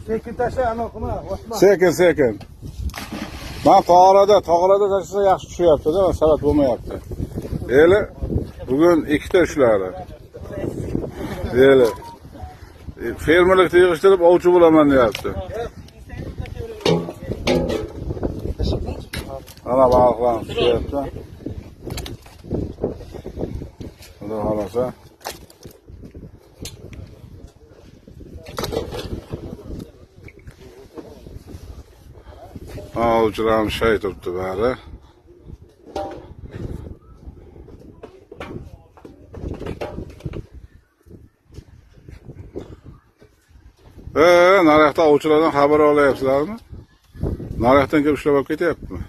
Sekin tasha ana qilma, Osmon. Sekin. Ben tog'orada tashlasa yaxshi tushyapti-da, salat bo'lmayapti. Eli bugün ikkita ushladi. Eli fermerlikni yig'ishtirib ovchi bo'laman deyapti. Ana baliqlarni tushyapti. Xudo xolasa. Ovchilarım şey turibdi bari. Naryoqda ovchilardan xabar olyapsizlarmi? Naryoqdan kelib ishlab olib ketyaptimi?